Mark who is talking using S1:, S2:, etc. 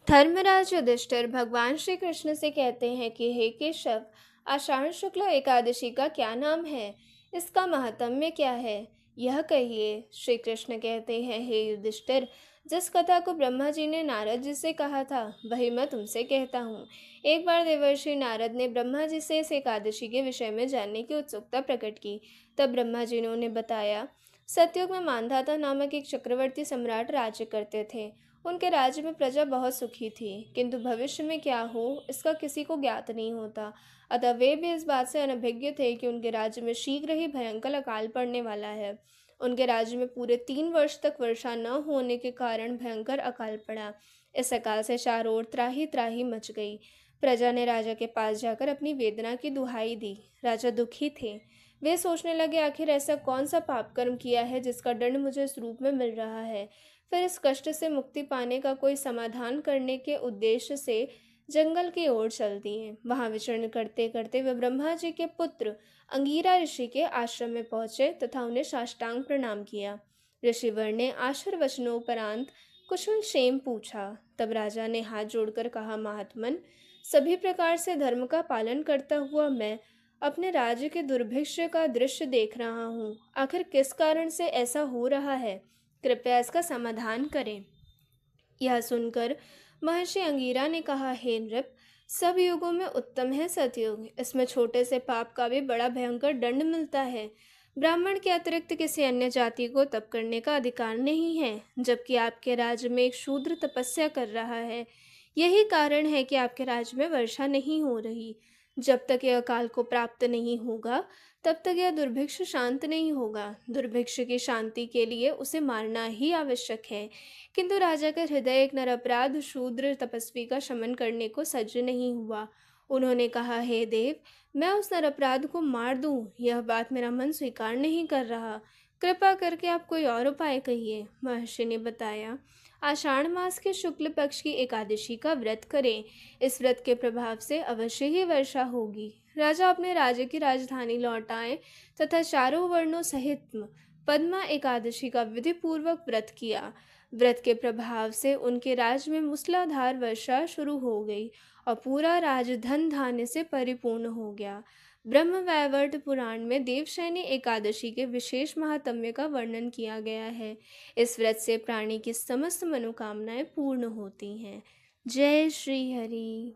S1: धर्मराज युधिष्ठिर भगवान श्री कृष्ण से कहते हैं कि हे केशव, आषाढ़ शुक्ल एकादशी का क्या नाम है, इसका महात्म्य क्या है, यह कहिए। श्री कृष्ण कहते हैं, हे युधिष्ठिर, जिस कथा को ब्रह्मा जी ने नारद जी से कहा था वही मैं तुमसे कहता हूँ। एक बार देवर्षि नारद ने ब्रह्मा जी से इस एकादशी के विषय में जानने की उत्सुकता प्रकट की। तब ब्रह्मा जी ने उन्हें बताया, सतयुग में मानधाता नामक एक चक्रवर्ती सम्राट राज्य करते थे। उनके राज्य में प्रजा बहुत सुखी थी, किंतु भविष्य में क्या हो इसका किसी को ज्ञात नहीं होता। अतः वे भी इस बात से अनभिज्ञ थे कि उनके राज्य में शीघ्र ही भयंकर अकाल पड़ने वाला है। उनके राज्य में पूरे 3 वर्ष तक वर्षा न होने के कारण भयंकर अकाल पड़ा। इस अकाल से चारों ओर त्राही त्राही मच गई। प्रजा ने राजा के पास जाकर अपनी वेदना की दुहाई दी। राजा दुखी थे। वे सोचने लगे, आखिर ऐसा कौन सा पाप कर्म किया है जिसका दंड मुझे इस रूप में मिल रहा है। फिर इस कष्ट से मुक्ति पाने का कोई समाधान करने के उद्देश्य से जंगल की ओर चल दिए। वहां विचरण करते करते वे ब्रह्मा जी के पुत्र अंगीरा ऋषि के आश्रम में पहुंचे तथा उन्हें साष्टांग प्रणाम किया। ऋषिवर ने आशीर्वचनों वचनोपरांत कुशल क्षेम पूछा। तब राजा ने हाथ जोड़कर कहा, महात्मन, सभी प्रकार से धर्म का पालन करता हुआ मैं अपने राज्य के दुर्भिक्ष का दृश्य देख रहा हूँ। आखिर किस कारण से ऐसा हो रहा है, कृपया इसका समाधान करें। यह सुनकर महर्षि अंगीरा ने कहा, हे नृप, सब युगों में उत्तम है सतयुग। इसमें छोटे से पाप का भी बड़ा भयंकर दंड मिलता है। ब्राह्मण के अतिरिक्त किसी अन्य जाति को तप करने का अधिकार नहीं है, जबकि आपके राज्य में एक शूद्र तपस्या कर रहा है। यही कारण है कि आपके राज्य में वर्षा नहीं हो रही। जब तक यह अकाल को प्राप्त नहीं होगा तब तक यह दुर्भिक्ष शांत नहीं होगा। दुर्भिक्ष की शांति के लिए उसे मारना ही आवश्यक है। किंतु राजा का हृदय एक निरपराध शूद्र तपस्वी का शमन करने को सज्ज नहीं हुआ। उन्होंने कहा, हे देव, मैं उस निरपराध को मार दूं, यह बात मेरा मन स्वीकार नहीं कर रहा। कृपा करके आप कोई और उपाय कहिए। महर्षि ने बताया, आषाढ़ मास के शुक्ल पक्ष की एकादशी का व्रत करें। इस व्रत के प्रभाव से अवश्य ही वर्षा होगी। राजा अपने राज्य की राजधानी लौट आए तथा चारों वर्णों सहित पद्मा एकादशी का विधि पूर्वक व्रत किया। व्रत के प्रभाव से उनके राज्य में मूसलाधार वर्षा शुरू हो गई और पूरा राज्य धन धान्य से परिपूर्ण हो गया। ब्रह्म वैवर्त पुराण में देवशयनी एकादशी के विशेष महात्म्य का वर्णन किया गया है। इस व्रत से प्राणी की समस्त मनोकामनाएं पूर्ण होती हैं। जय श्री हरि।